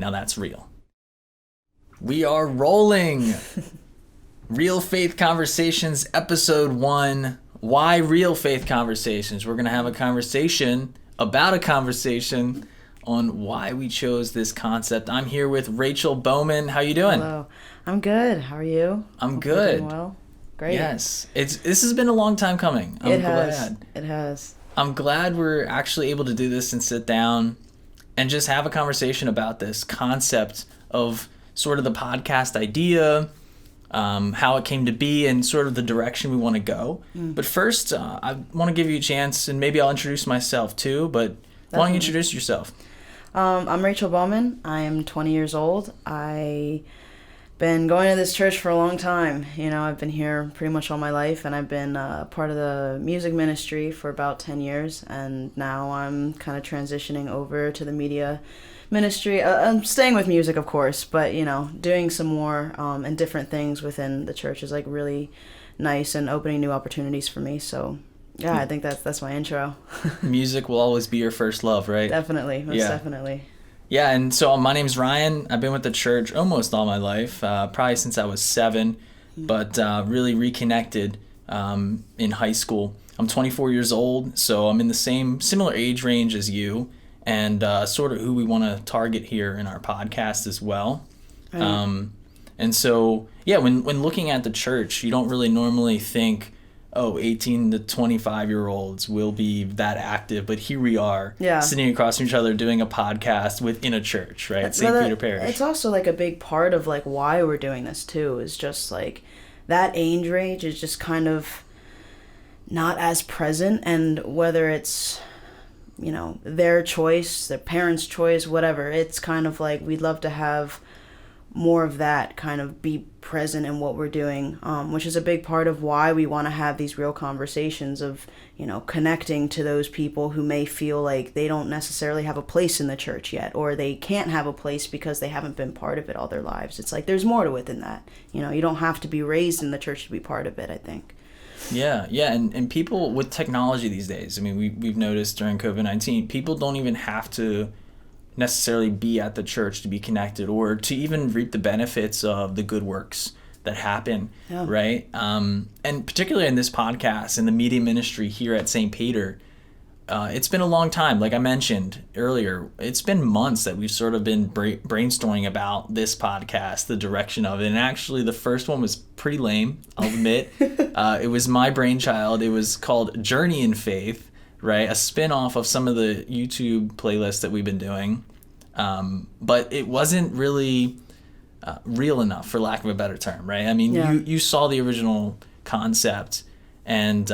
Now that's real. We are rolling. Real Faith Conversations, episode 1. Why Real Faith Conversations? We're going to have a conversation about a conversation on why we chose this concept. I'm here with Rachel Bowman. How you doing? Hello. I'm good. How are you? I'm good. Doing well. Great. Yes. This has been a long time coming. I'm glad. It has. I'm glad we're actually able to do this and sit down and just have a conversation about this concept of sort of the podcast idea, how it came to be, and sort of the direction we want to go. But first, I want to give you a chance, and maybe I'll introduce myself too, but why don't you introduce yourself? I'm Rachel Bowman. I am 20 years old. I've been going to this church for a long time. You know, I've been here pretty much all my life, and I've been part of the music ministry for about 10 years, and now I'm kind of transitioning over to the media ministry. I'm staying with music, of course, but, you know, doing some more and different things within the church is, like, really nice and opening new opportunities for me, so... Yeah, I think that's my intro. Music will always be your first love, right? Definitely, most definitely. Yeah, and so my name's Ryan. I've been with the church almost all my life, probably since I was 7, but really reconnected in high school. I'm 24 years old, so I'm in the similar age range as you, and sort of who we want to target here in our podcast as well. Right. And so, yeah, when looking at the church, you don't really normally think, 18 to 25-year-olds will be that active, but here we are, sitting across from each other doing a podcast within a church, right? At St. Peter Parish. It's also like a big part of like why we're doing this too, is just like that age range is just kind of not as present, and whether it's, you know, their choice, their parents' choice, whatever, it's kind of like we'd love to have more of that kind of be present in what we're doing, which is a big part of why we want to have these real conversations of, you know, connecting to those people who may feel like they don't necessarily have a place in the church yet, or they can't have a place because they haven't been part of it all their lives. It's like there's more to it than that. You know, you don't have to be raised in the church to be part of it, I think. Yeah, and people with technology these days, I mean, we've noticed during COVID-19, people don't even have to necessarily be at the church to be connected or to even reap the benefits of the good works that happen, right? And particularly in this podcast, in the media ministry here at St. Peter, it's been a long time. Like I mentioned earlier, it's been months that we've sort of been brainstorming about this podcast, the direction of it. And actually, the first one was pretty lame, I'll admit. It was my brainchild. It was called Journey in Faith, right? A spin-off of some of the YouTube playlists that we've been doing. But it wasn't really real enough, for lack of a better term, right? I mean, you saw the original concept, and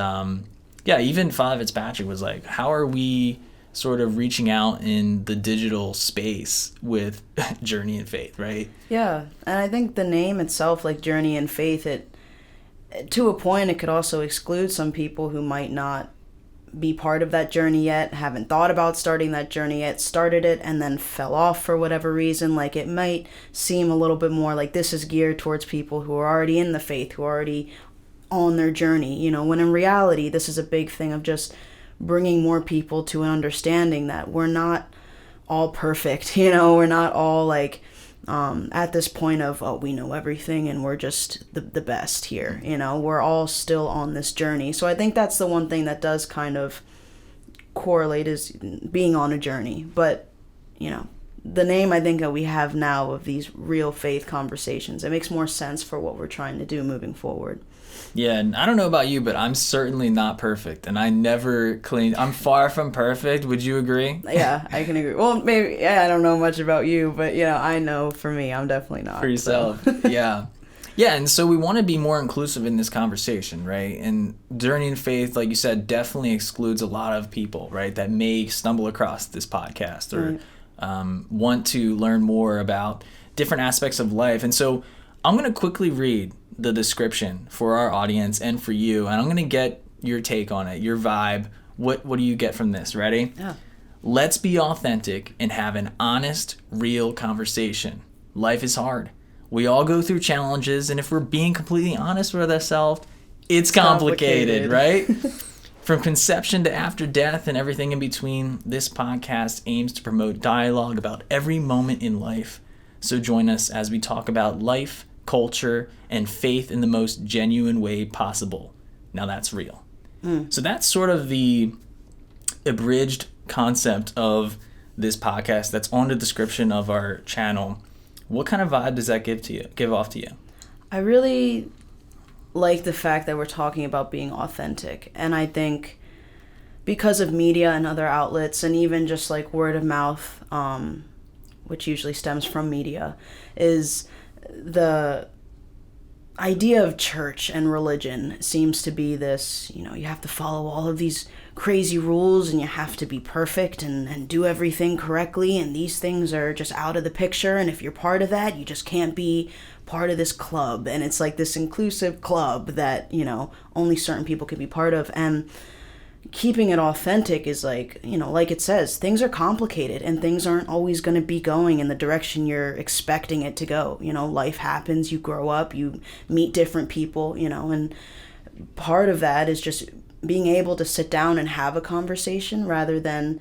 even Father Fitzpatrick was like, how are we sort of reaching out in the digital space with Journey in Faith, right? Yeah, and I think the name itself, like Journey in Faith, it to a point, it could also exclude some people who might not be part of that journey yet, haven't thought about starting that journey yet, started it and then fell off for whatever reason. Like, it might seem a little bit more like this is geared towards people who are already in the faith, who are already on their journey, you know, when in reality, this is a big thing of just bringing more people to an understanding that we're not all perfect, you know, we're not all like at this point of, we know everything and we're just the best here, you know, we're all still on this journey. So I think that's the one thing that does kind of correlate is being on a journey. But, you know, the name I think that we have now of these Real Faith Conversations, it makes more sense for what we're trying to do moving forward. Yeah, and I don't know about you, but I'm certainly not perfect, and I never clean. I'm far from perfect. Would you agree? Yeah, I can agree. Well, maybe, I don't know much about you, but, you know, I know for me, I'm definitely not. For yourself, so. Yeah. Yeah, and so we want to be more inclusive in this conversation, right? And Journey in Faith, like you said, definitely excludes a lot of people, right, that may stumble across this podcast or want to learn more about different aspects of life. And so I'm going to quickly read the description for our audience and for you, and I'm going to get your take on it, your vibe. What do you get from this? Ready? Yeah. Let's be authentic and have an honest, real conversation. Life is hard. We all go through challenges, and if we're being completely honest with ourselves, it's complicated, right? From conception to after death and everything in between, this podcast aims to promote dialogue about every moment in life. So join us as we talk about life, culture, and faith in the most genuine way possible. Now that's real. So that's sort of the abridged concept of this podcast that's on the description of our channel. What kind of vibe does that give off to you? I really like the fact that we're talking about being authentic. And I think because of media and other outlets, and even just like word of mouth, which usually stems from media, is the idea of church and religion seems to be this, you have to follow all of these crazy rules and you have to be perfect and do everything correctly, and these things are just out of the picture, and if you're part of that, you just can't be part of this club. And it's like this inclusive club that, only certain people can be part of. And keeping it authentic is like, like it says, things are complicated and things aren't always going to be going in the direction you're expecting it to go. Life happens, you grow up, you meet different people, and part of that is just being able to sit down and have a conversation rather than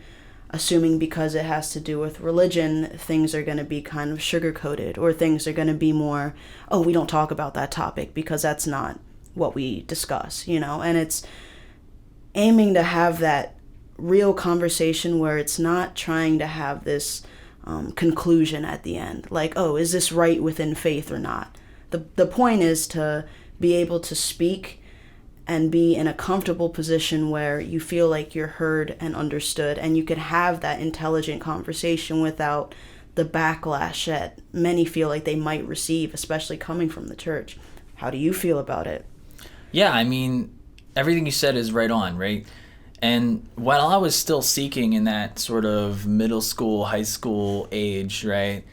assuming because it has to do with religion, things are going to be kind of sugar-coated, or things are going to be more, oh, we don't talk about that topic because that's not what we discuss, and it's aiming to have that real conversation where it's not trying to have this conclusion at the end, like, oh, is this right within faith or not? The point is to be able to speak and be in a comfortable position where you feel like you're heard and understood, and you could have that intelligent conversation without the backlash that many feel like they might receive, especially coming from the church. How do you feel about it? Yeah, I mean, everything you said is right on, right? And while I was still seeking in that sort of middle school, high school age, right,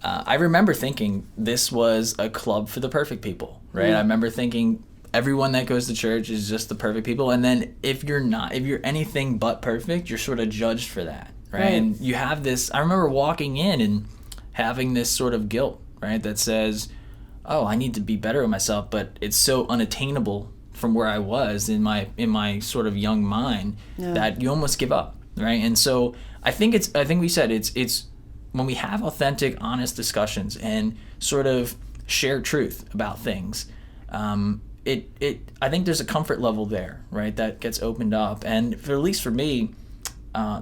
I remember thinking this was a club for the perfect people, right? I remember thinking everyone that goes to church is just the perfect people. And then if you're anything but perfect, you're sort of judged for that, right? And you have this, I remember walking in and having this sort of guilt, right, that says, oh, I need to be better with myself, but it's so unattainable from where I was in my sort of young mind that you almost give up, right? And so I think we said it's when we have authentic, honest discussions and sort of share truth about things, I think there's a comfort level there, right, that gets opened up. And at least for me,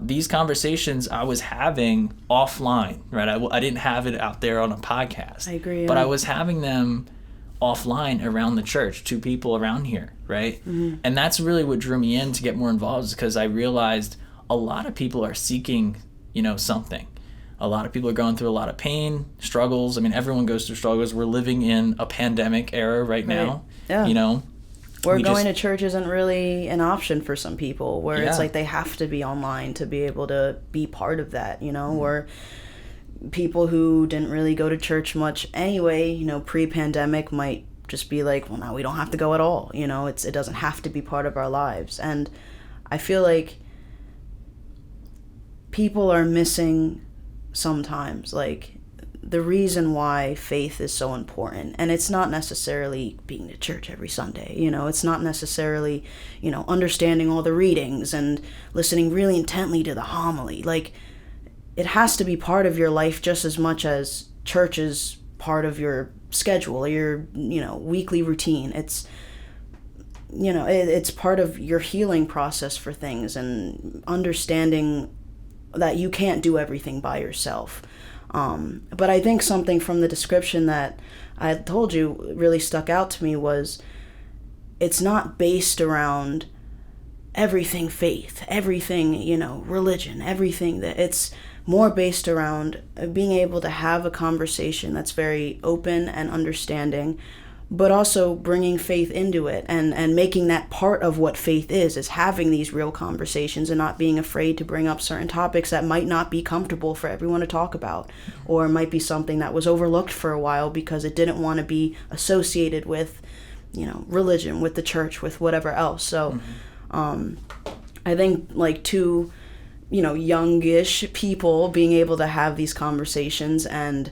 these conversations I was having offline, right? I didn't have it out there on a podcast. I agree. But I was having them offline around the church to people around here, right? And that's really what drew me in to get more involved, is because I realized a lot of people are seeking, something. A lot of people are going through a lot of pain, struggles. I mean, everyone goes through struggles. We're living in a pandemic era right now. Yeah. Where going to church isn't really an option for some people, where it's like they have to be online to be able to be part of that, or people who didn't really go to church much anyway, pre-pandemic might just be like, well, now we don't have to go at all. It doesn't have to be part of our lives. And I feel like people are missing sometimes, like, the reason why faith is so important. And it's not necessarily being to church every Sunday, it's not necessarily, understanding all the readings and listening really intently to the homily. Like, it has to be part of your life just as much as church is part of your schedule or your, weekly routine. It's, it's part of your healing process for things, and understanding that you can't do everything by yourself. But I think something from the description that I told you really stuck out to me was, it's not based around everything faith, everything, religion, everything. That it's more based around being able to have a conversation that's very open and understanding, but also bringing faith into it and making that part of what faith is having these real conversations and not being afraid to bring up certain topics that might not be comfortable for everyone to talk about, or might be something that was overlooked for a while because it didn't want to be associated with, religion, with the church, with whatever else. So I think, like, two, youngish people being able to have these conversations and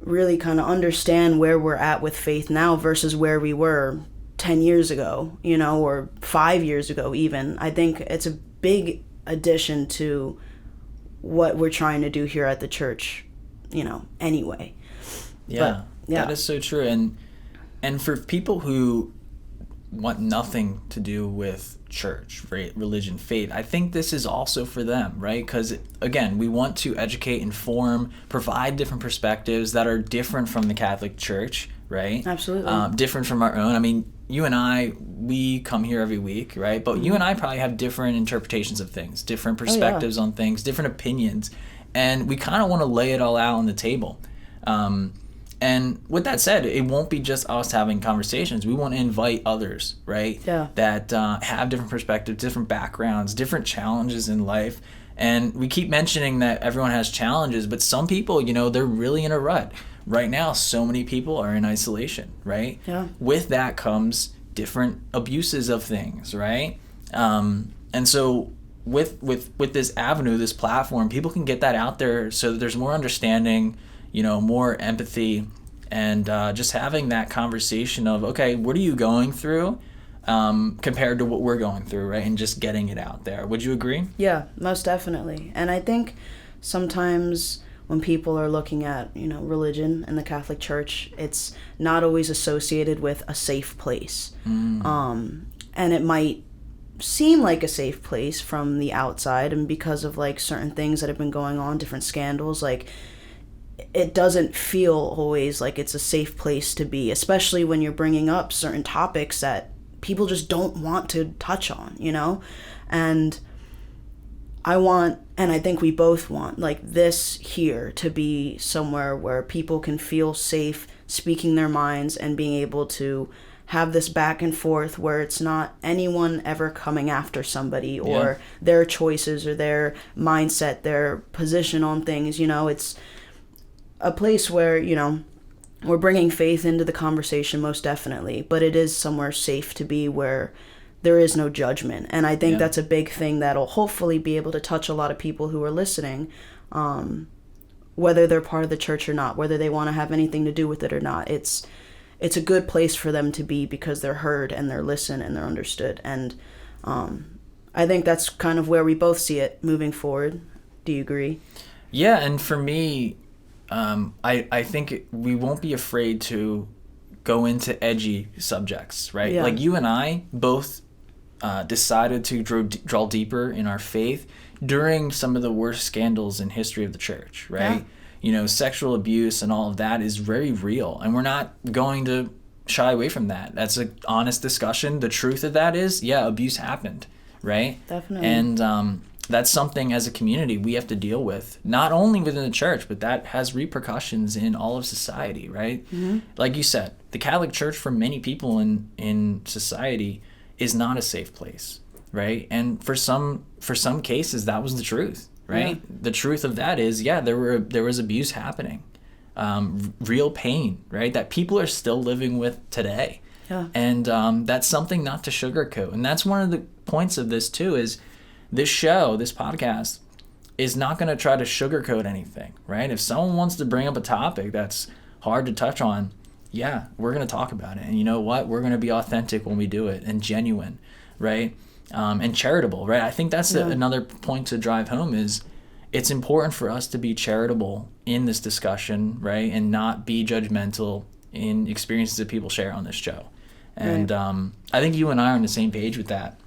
really kind of understand where we're at with faith now versus where we were 10 years ago, you know, or 5 years ago even. I think it's a big addition to what we're trying to do here at the church, you know, anyway. Yeah, that is so true. And for people who want nothing to do with church, right, religion, faith, I think this is also for them, right? Because, again, we want to educate, inform, provide different perspectives that are different from the Catholic Church, right? Absolutely. Different from our own. I mean, you and I, we come here every week, right? But you and I probably have different interpretations of things, different perspectives on things, different opinions. And we kind of want to lay it all out on the table. And with that said, it won't be just us having conversations. We want to invite others, right? Yeah. That have different perspectives, different backgrounds, different challenges in life. And we keep mentioning that everyone has challenges, but some people, you know, they're really in a rut. Right now, so many people are in isolation, right? Yeah. With that comes different abuses of things, right? And so with this avenue, this platform, people can get that out there so that there's more understanding, you know, more empathy, and just having that conversation of, okay, what are you going through compared to what we're going through, right? And just getting it out there. Would you agree? Yeah, most definitely. And I think sometimes when people are looking at, you know, religion and the Catholic Church, it's not always associated with a safe place. And it might seem like a safe place from the outside, and because of like certain things that have been going on, different scandals, like it doesn't feel always like it's a safe place to be, especially when you're bringing up certain topics that people just don't want to touch on, you know? And I think we both want, like, this here to be somewhere where people can feel safe speaking their minds and being able to have this back and forth where it's not anyone ever coming after somebody or their choices or their mindset, their position on things, you know? It's a place where, you know, we're bringing faith into the conversation, most definitely, but it is somewhere safe to be where there is no judgment. And I think that's a big thing that'll hopefully be able to touch a lot of people who are listening, whether they're part of the church or not, whether they want to have anything to do with it or not. It's a good place for them to be because they're heard and they're listened and they're understood. And I think that's kind of where we both see it moving forward. Do you agree? Yeah, and for me, I think we won't be afraid to go into edgy subjects, right? Yeah. Like you and I both decided to draw deeper in our faith during some of the worst scandals in history of the church, right? Yeah. You know, sexual abuse and all of that is very real, and we're not going to shy away from that. That's an honest discussion. The truth of that is, yeah, abuse happened, right? Definitely. And that's something as a community we have to deal with, not only within the church, but that has repercussions in all of society, right? Mm-hmm. Like you said, the Catholic Church for many people in society is not a safe place, right? And for some cases, that was the truth, right? Yeah. The truth of that is, yeah, there was abuse happening, real pain, right? That people are still living with today. Yeah. And that's something not to sugarcoat. And that's one of the points of this too, is this show, this podcast, is not going to try to sugarcoat anything, right? If someone wants to bring up a topic that's hard to touch on, yeah, we're going to talk about it. And you know what? We're going to be authentic when we do it, and genuine, right? And charitable, right? I think that's another point to drive home is it's important for us to be charitable in this discussion, right? And not be judgmental in experiences that people share on this show. And I think you and I are on the same page with that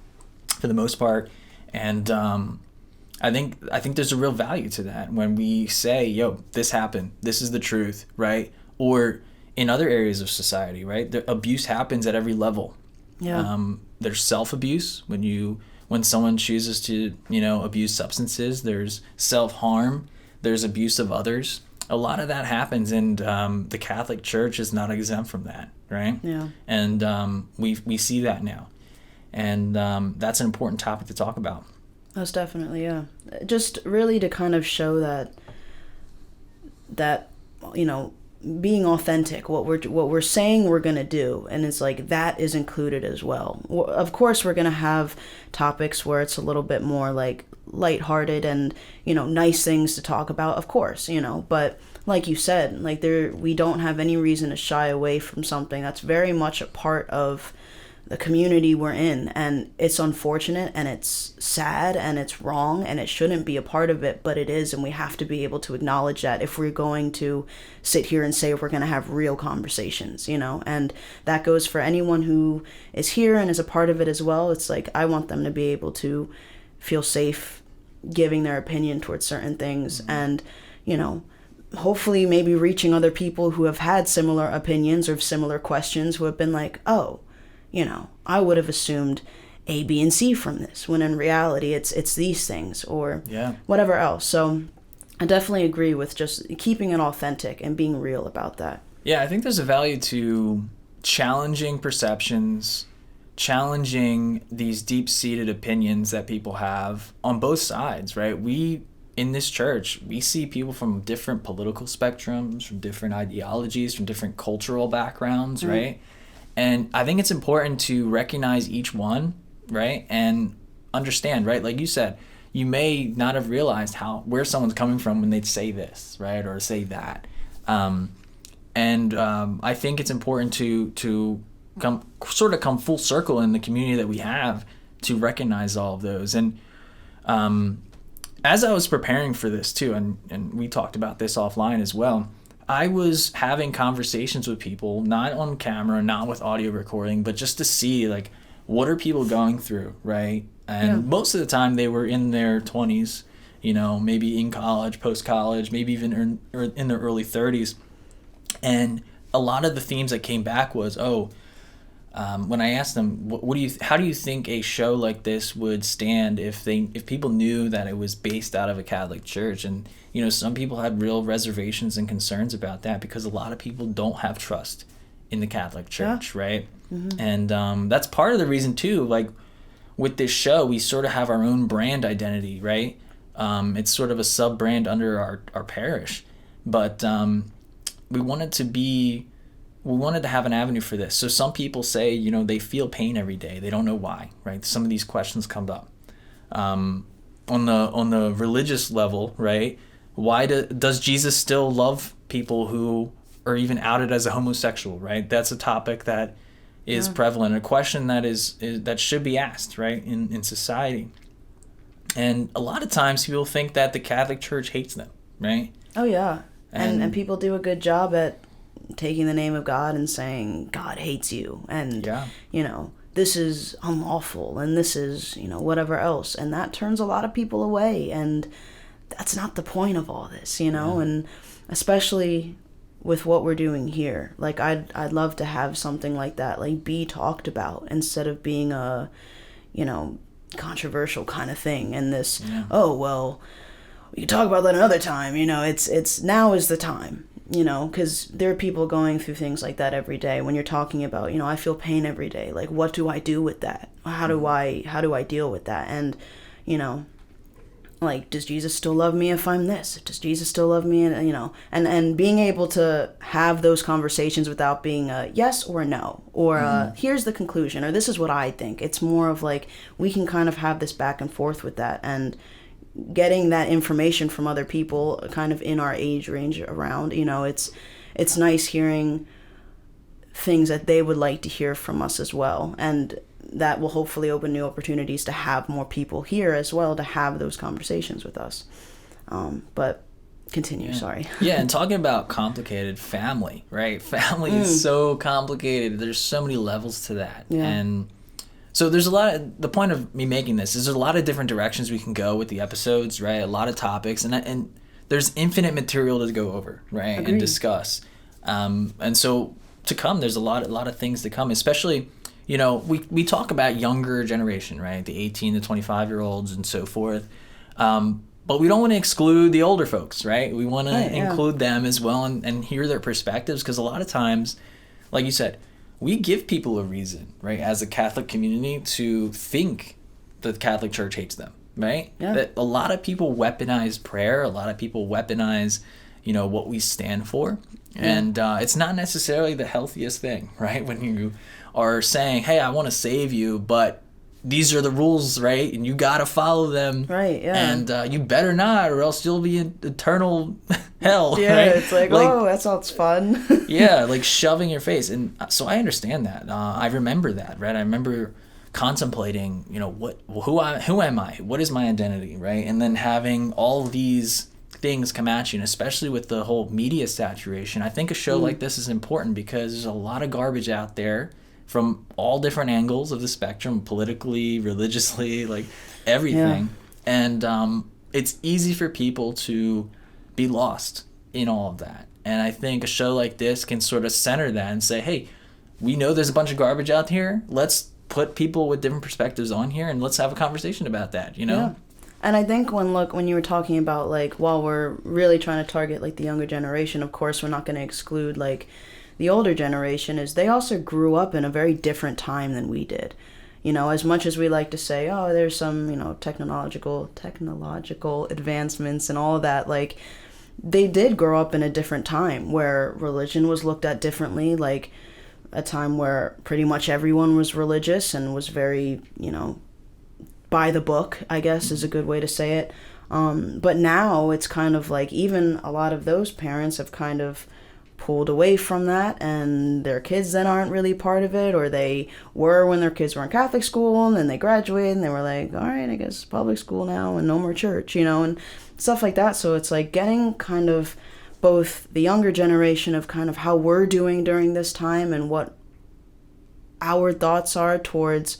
for the most part. And I think there's a real value to that when we say, yo, this happened. This is the truth, right? Or in other areas of society, right? The abuse happens at every level. Yeah. There's self-abuse when someone chooses to, you know, abuse substances. There's self-harm. There's abuse of others. A lot of that happens, and the Catholic Church is not exempt from that, right? Yeah. And we see that now. And that's an important topic to talk about. Most definitely, yeah. Just really to kind of show that you know, being authentic, what we're saying we're gonna do, and it's like that is included as well. Of course, we're gonna have topics where it's a little bit more like lighthearted and, you know, nice things to talk about. Of course, you know, but like you said, like we don't have any reason to shy away from something that's very much a part of the community we're in, and it's unfortunate and it's sad and it's wrong and it shouldn't be a part of it, but it is, and we have to be able to acknowledge that if we're going to sit here and say we're going to have real conversations, you know. And that goes for anyone who is here and is a part of it as well. It's like I want them to be able to feel safe giving their opinion towards certain things, and, you know, hopefully maybe reaching other people who have had similar opinions or similar questions, who have been like, oh, you know, I would have assumed A, B, and C from this, when in reality it's these things, or whatever else. So I definitely agree with just keeping it authentic and being real about that. Yeah, I think there's a value to challenging perceptions, challenging these deep-seated opinions that people have on both sides, right? We, in this church, we see people from different political spectrums, from different ideologies, from different cultural backgrounds, right? And I think it's important to recognize each one, right? And understand, right? Like you said, you may not have realized where someone's coming from when they say this, right? Or say that. I think it's important to come full circle in the community that we have to recognize all of those. And as I was preparing for this too, and we talked about this offline as well, I was having conversations with people, not on camera, not with audio recording, but just to see, like, what are people going through, right? And most of the time they were in their 20s, you know, maybe in college, post-college, maybe even in their early 30s. And a lot of the themes that came back was, when I asked them, how do you think a show like this would stand if people knew that it was based out of a Catholic church? And, you know, some people had real reservations and concerns about that because a lot of people don't have trust in the Catholic Church, right? Mm-hmm. And that's part of the reason too. Like with this show, we sort of have our own brand identity, right? It's sort of a sub brand under our parish, but we wanted to have an avenue for this. So some people say, you know, they feel pain every day. They don't know why, right? Some of these questions come up. On the religious level, right? Why does Jesus still love people who are even outed as a homosexual, right? That's a topic that is prevalent, a question that should be asked, right, in society. And a lot of times people think that the Catholic Church hates them, right? Oh, yeah. And people do a good job at taking the name of God and saying God hates you, and you know, this is unlawful, and this is, you know, whatever else, and that turns a lot of people away, and that's not the point of all this, you know. And especially with what we're doing here, like I'd love to have something like that like be talked about instead of being a, you know, controversial kind of thing, and this oh well, we can talk about that another time, you know. It's now is the time, you know, because there are people going through things like that every day. When you're talking about, you know, I feel pain every day, like what do I do with that? How do I deal with that? And, you know, like, does Jesus still love me if I'm this? Does Jesus still love me? And, you know, and being able to have those conversations without being a yes or a no, or here's the conclusion, or this is what I think. It's more of like, we can kind of have this back and forth with that, and getting that information from other people kind of in our age range around, you know, it's nice hearing things that they would like to hear from us as well. And that will hopefully open new opportunities to have more people here as well to have those conversations with us. But continue, sorry. Yeah, and talking about complicated family, right? Family is so complicated. There's so many levels to that. Yeah. And so there's the point of me making this is there's a lot of different directions we can go with the episodes, right? A lot of topics, and there's infinite material to go over, right? Agreed. And discuss. And so to come, there's a lot of things to come, especially, you know, we talk about younger generation, right? The 18 to 25-year-olds and so forth. But we don't want to exclude the older folks, right? We want to include them as well and hear their perspectives, because a lot of times, like you said, we give people a reason, right, as a Catholic community to think the Catholic Church hates them, right? Yeah. That a lot of people weaponize prayer. A lot of people weaponize, you know, what we stand for. Yeah. And it's not necessarily the healthiest thing, right? When you are saying, hey, I want to save you, but these are the rules, right? And you gotta follow them. Right, yeah. And you better not, or else you'll be in eternal hell, Yeah, right? it's like, oh, that sounds fun. Yeah, like shoving your face. And so I understand that. I remember that, right? I remember contemplating, who am I? What is my identity, right? And then having all these things come at you, and especially with the whole media saturation, I think a show like this is important because there's a lot of garbage out there from all different angles of the spectrum, politically, religiously, like everything. Yeah. And it's easy for people to be lost in all of that. And I think a show like this can sort of center that and say, hey, we know there's a bunch of garbage out here. Let's put people with different perspectives on here and let's have a conversation about that, Yeah. And I think when you were talking about, like, while we're really trying to target, like, the younger generation, of course, we're not going to exclude, like, the older generation, is they also grew up in a very different time than we did. As much as we like to say, oh, there's some, technological advancements and all of that, like, they did grow up in a different time where religion was looked at differently, like, a time where pretty much everyone was religious and was very, by the book, I guess is a good way to say it. But now it's kind of like even a lot of those parents have kind of pulled away from that, and their kids then aren't really part of it, or they were when their kids were in Catholic school, and then they graduated and they were like, all right, I guess public school now and no more church, and stuff like that. So it's like getting kind of both the younger generation of kind of how we're doing during this time and what our thoughts are towards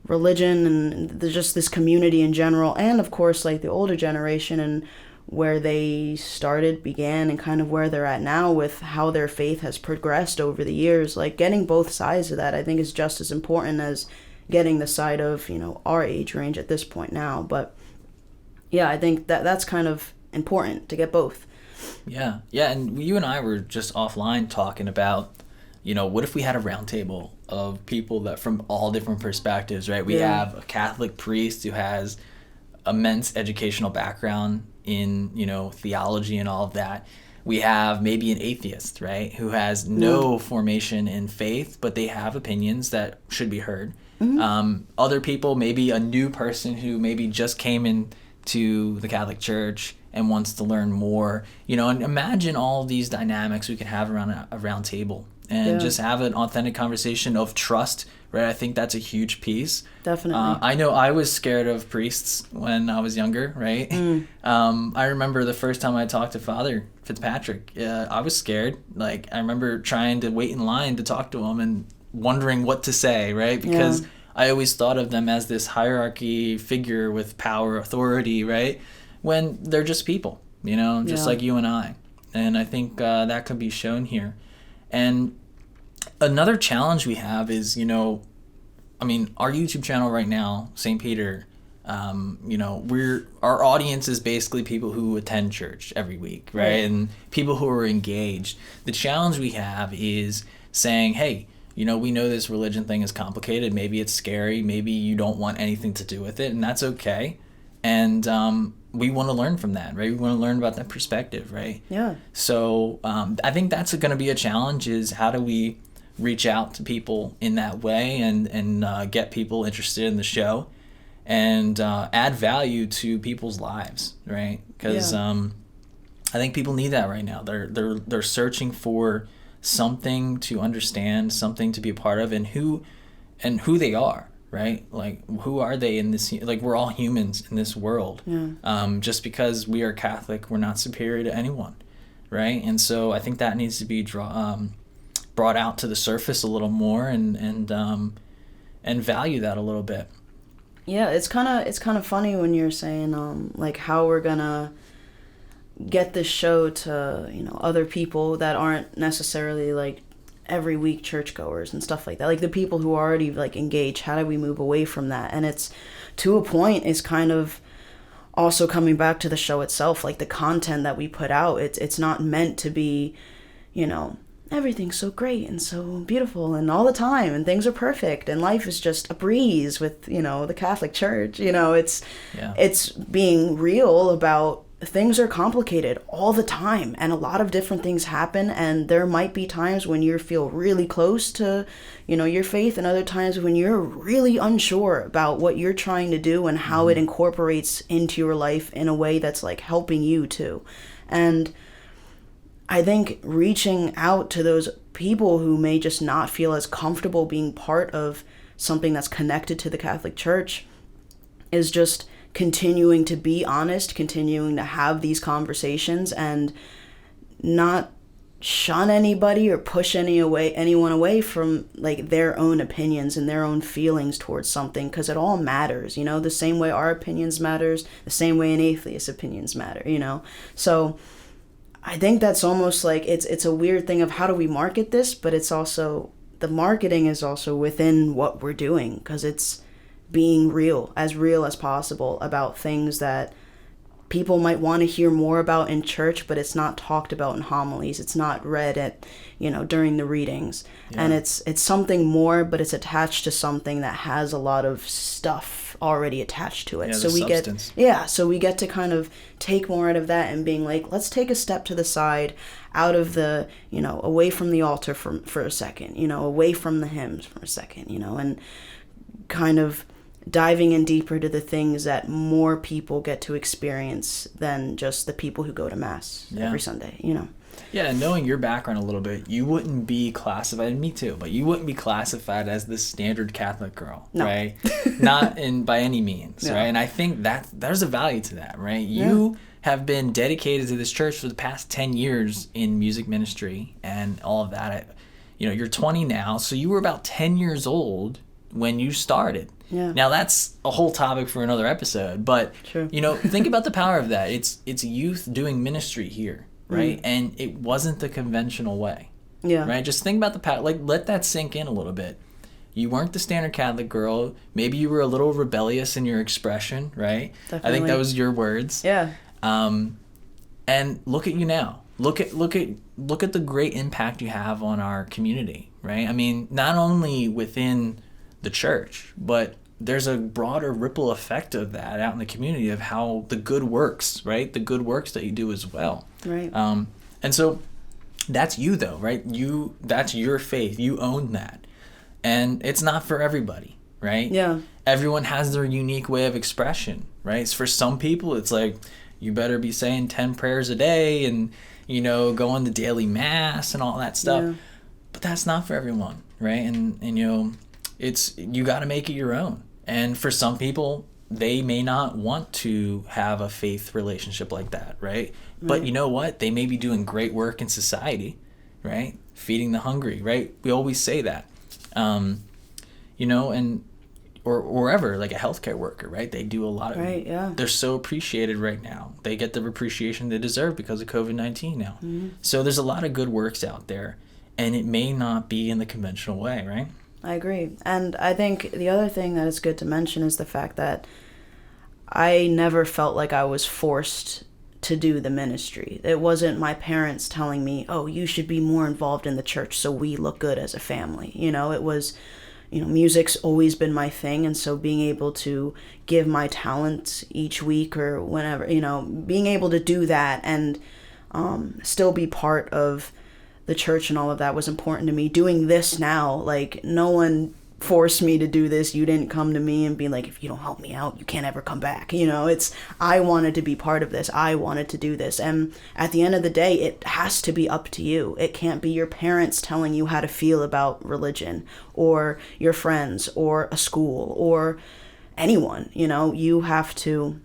religion and just this community in general, and of course like the older generation and where they began and kind of where they're at now with how their faith has progressed over the years. Like getting both sides of that I think is just as important as getting the side of our age range at this point now. But yeah, I think that's kind of important to get both. Yeah, and you and I were just offline talking about what if we had a round table of people that from all different perspectives, right? We have a Catholic priest who has immense educational background in, theology and all of that. We have maybe an atheist, right, who has no formation in faith, but they have opinions that should be heard. Mm-hmm. Other people, maybe a new person who maybe just came into the Catholic Church and wants to learn more, and imagine all these dynamics we could have around a round table. And just have an authentic conversation of trust, right? I think that's a huge piece. Definitely. I know I was scared of priests when I was younger, right? I remember the first time I talked to Father Fitzpatrick, I was scared. Like, I remember trying to wait in line to talk to him and wondering what to say, right? Because I always thought of them as this hierarchy figure with power, authority, right? When they're just people, just like you and I. And I think that could be shown here. And another challenge we have is, our YouTube channel right now, St. Peter, our audience is basically people who attend church every week, right? And people who are engaged. The challenge we have is saying, hey, we know this religion thing is complicated. Maybe it's scary. Maybe you don't want anything to do with it, and that's okay. And we want to learn from that, right? We want to learn about that perspective, right? Yeah. So I think that's going to be a challenge, is how do we reach out to people in that way and get people interested in the show and add value to people's lives, right? Because I think people need that right now. They're searching for something to understand, something to be a part of, and who they are. Right? Like, who are they in this? Like, we're all humans in this world. Yeah. Just because we are Catholic, we're not superior to anyone, right? And so I think that needs to be brought out to the surface a little more and value that a little bit. Yeah, it's kind of funny when you're saying like how we're gonna get this show to other people that aren't necessarily like every week churchgoers and stuff like that, like the people who are already like engaged. How do we move away from that? And it's to a point is kind of also coming back to the show itself, like the content that we put out. It's not meant to be everything's so great and so beautiful and all the time and things are perfect and life is just a breeze with the Catholic Church. It's being real about things are complicated all the time, and a lot of different things happen, and there might be times when you feel really close to, your faith, and other times when you're really unsure about what you're trying to do and how it incorporates into your life in a way that's like helping you too. And I think reaching out to those people who may just not feel as comfortable being part of something that's connected to the Catholic Church is just continuing to be honest, continuing to have these conversations, and not shun anybody or push anyone away from like their own opinions and their own feelings towards something, because it all matters, the same way our opinions matters, the same way an atheist's opinions matter, So I think that's almost like it's a weird thing of how do we market this, but it's also, the marketing is also within what we're doing, because it's being real as possible about things that people might want to hear more about in church, but it's not talked about in homilies. It's not read at, during the readings. Yeah. And it's something more, but it's attached to something that has a lot of stuff already attached to it. Yeah, so we get to kind of take more out of that and being like, let's take a step to the side, out of the, away from the altar for a second, away from the hymns for a second, and kind of diving in deeper to the things that more people get to experience than just the people who go to Mass every Sunday, Yeah, and knowing your background a little bit, you wouldn't be classified, and me too, but you wouldn't be classified as the standard Catholic girl, right? Not by any means, right? And I think there's a value to that, right? You have been dedicated to this church for the past 10 years in music ministry and all of that. You're 20 now, so you were about 10 years old when you started. Yeah. Now that's a whole topic for another episode, but True. Think about the power of that. It's youth doing ministry here, right? And it wasn't the conventional way. Yeah. Right? Just think about the power. Like, let that sink in a little bit. You weren't the standard Catholic girl. Maybe you were a little rebellious in your expression, right? Definitely. I think that was your words. Yeah. And look at you now. Look at the great impact you have on our community, right? I mean, not only within the church, but there's a broader ripple effect of that out in the community of how the good works, right? The good works that you do as well. Right. And so that's you though, right? That's your faith. You own that. And it's not for everybody, right? Yeah. Everyone has their unique way of expression, right? For some people, it's like, you better be saying 10 prayers a day and, going to daily mass and all that stuff. Yeah. But that's not for everyone, right? And you got to make it your own. And for some people, they may not want to have a faith relationship like that, right? But you know what? They may be doing great work in society, right? Feeding the hungry, right? We always say that. Or wherever, like a healthcare worker, right? They do a lot of right, yeah. They're so appreciated right now. They get the appreciation they deserve because of COVID-19 now. Mm-hmm. So there's a lot of good works out there, and it may not be in the conventional way, right? I agree. And I think the other thing that is good to mention is the fact that I never felt like I was forced to do the ministry. It wasn't my parents telling me, oh, you should be more involved in the church so we look good as a family. It was, music's always been my thing. And so being able to give my talent each week or whenever, being able to do that and still be part of the church and all of that was important to me. Doing this now, like, no one forced me to do this. You didn't come to me and be like, if you don't help me out, you can't ever come back. I wanted to be part of this. I wanted to do this. And at the end of the day, it has to be up to you. It can't be your parents telling you how to feel about religion or your friends or a school or anyone. You have to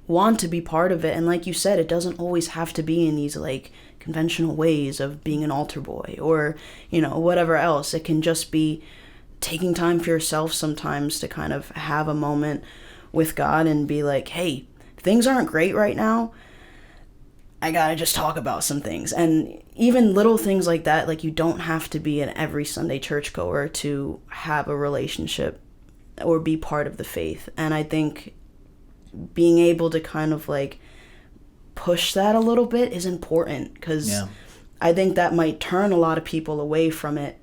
want to be part of it. And like you said, it doesn't always have to be in these like conventional ways of being an altar boy or, whatever else. It can just be taking time for yourself sometimes to kind of have a moment with God and be like, hey, things aren't great right now. I gotta just talk about some things. And even little things like that, like you don't have to be an every Sunday churchgoer to have a relationship or be part of the faith. And I think being able to kind of like push that a little bit is important, because I think that might turn a lot of people away from it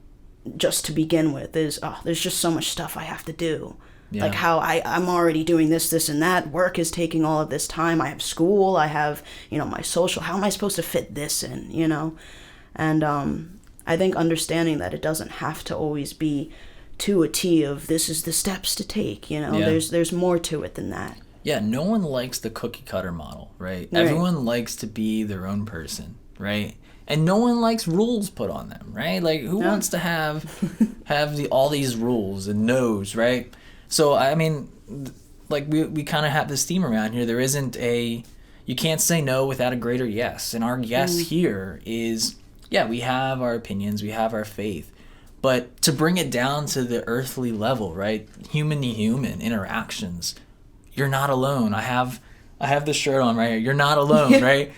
just to begin with. There's just so much stuff I have to do. Yeah. Like how I'm already doing this, and that. Work is taking all of this time. I have school. I have, my social. How am I supposed to fit this in, And I think understanding that it doesn't have to always be to a T of this is the steps to take, There's more to it than that. Yeah, no one likes the cookie cutter model, right? Everyone likes to be their own person, right? And no one likes rules put on them, right? Like, who wants to have all these rules and no's, right? So, I mean, like, we kind of have this theme around here. There isn't you can't say no without a greater yes. And our yes here is, we have our opinions, we have our faith. But to bring it down to the earthly level, right? Human to human interactions, you're not alone. I have this shirt on right here. You're not alone, right?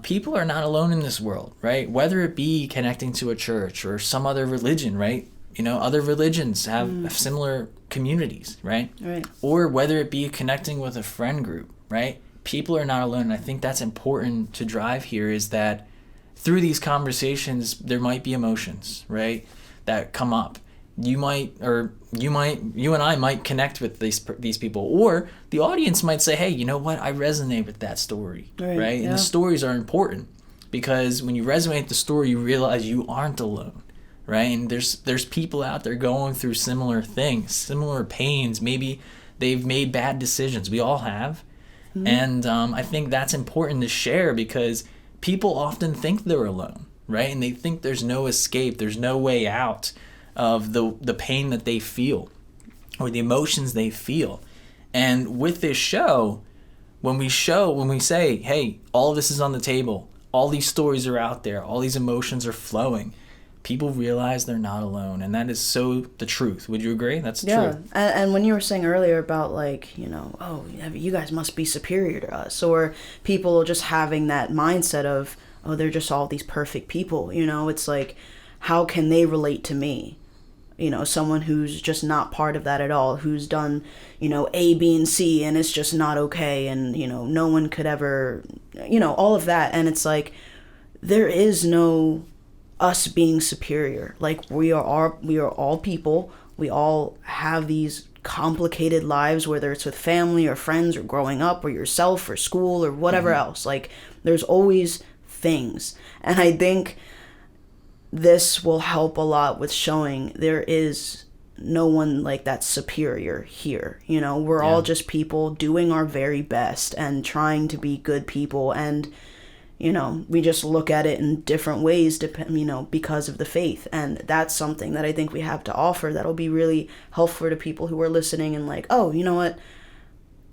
People are not alone in this world, right? Whether it be connecting to a church or some other religion, right? Other religions have similar communities, right? Right. Or whether it be connecting with a friend group, right? People are not alone. And I think that's important to drive here, is that through these conversations, there might be emotions, right, that come up. You and I might connect with these people, or the audience might say, hey, you know what, I resonate with that story, right? Yeah. And the stories are important, because when you resonate with the story, you realize you aren't alone, right? And there's people out there going through similar things, similar pains. Maybe they've made bad decisions. We all have. Mm-hmm. And I think that's important to share, because people often think they're alone, right? And they think there's no escape, there's no way out of the pain that they feel or the emotions they feel. And with this show, when we say, hey, all of this is on the table, all these stories are out there, all these emotions are flowing, people realize they're not alone. And that is so the truth. Would you agree? That's the truth. And when you were saying earlier about, like, oh, you guys must be superior to us, or people just having that mindset of, oh, they're just all these perfect people, it's like, how can they relate to me? Someone who's just not part of that at all, who's done, A, B, and C, and it's just not okay, and, no one could ever, all of that. And it's like, there is no us being superior. Like, we are all people. We all have these complicated lives, whether it's with family or friends or growing up or yourself or school or whatever else. Like, there's always things. And I think this will help a lot with showing there is no one like that's superior here. We're all just people doing our very best and trying to be good people. And, we just look at it in different ways, because of the faith. And that's something that I think we have to offer that'll be really helpful to people who are listening and like, oh, you know what?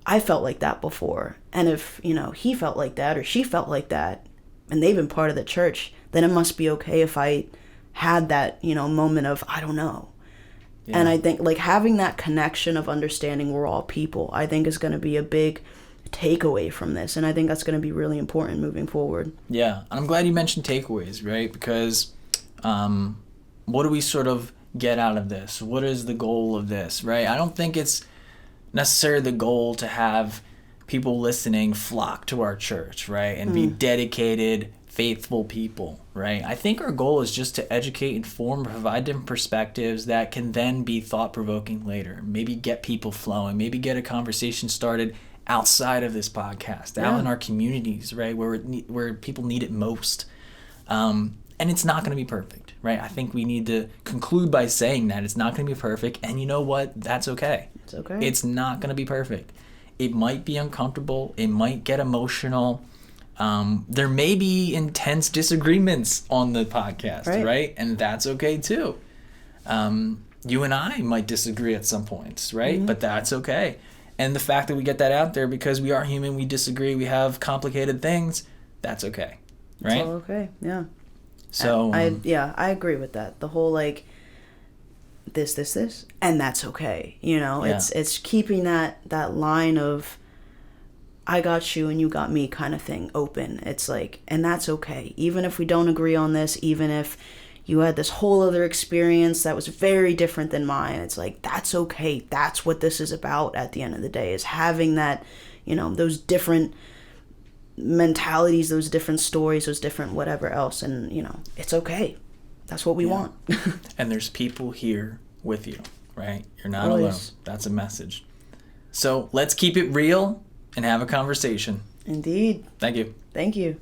I felt like that before. And if, he felt like that or she felt like that, and they've been part of the church, then it must be okay if I had that, moment of, I don't know. Yeah. And I think, like, having that connection of understanding we're all people, I think is going to be a big takeaway from this. And I think that's going to be really important moving forward. Yeah. I'm glad you mentioned takeaways, right? Because what do we sort of get out of this? What is the goal of this, right? I don't think it's necessarily the goal to have people listening flock to our church, right? And be dedicated, faithful people, right? I think our goal is just to educate, inform, provide different perspectives that can then be thought-provoking later. Maybe get people flowing, maybe get a conversation started outside of this podcast, out in our communities, right, where people need it most. And it's not going to be perfect, right? I think we need to conclude by saying that it's not going to be perfect, and you know what? That's okay. It's okay. It's not going to be perfect. It might be uncomfortable. It might get emotional. There may be intense disagreements on the podcast, right? And that's okay too. You and I might disagree at some points, right? But that's okay. And the fact that we get that out there, because we are human, we disagree, we have complicated things, that's okay, right? It's all okay, yeah. So I agree with that. The whole, like, this, and that's okay. It's keeping that line of, I got you and you got me kind of thing open. It's like, and that's okay. Even if we don't agree on this, even if you had this whole other experience that was very different than mine, it's like, that's okay. That's what this is about at the end of the day, is having that, those different mentalities, those different stories, those different whatever else. And, it's okay. That's what we want. And there's people here with you, right? You're not Always. alone. That's a message. So let's keep it real and have a conversation. Indeed. Thank you. Thank you.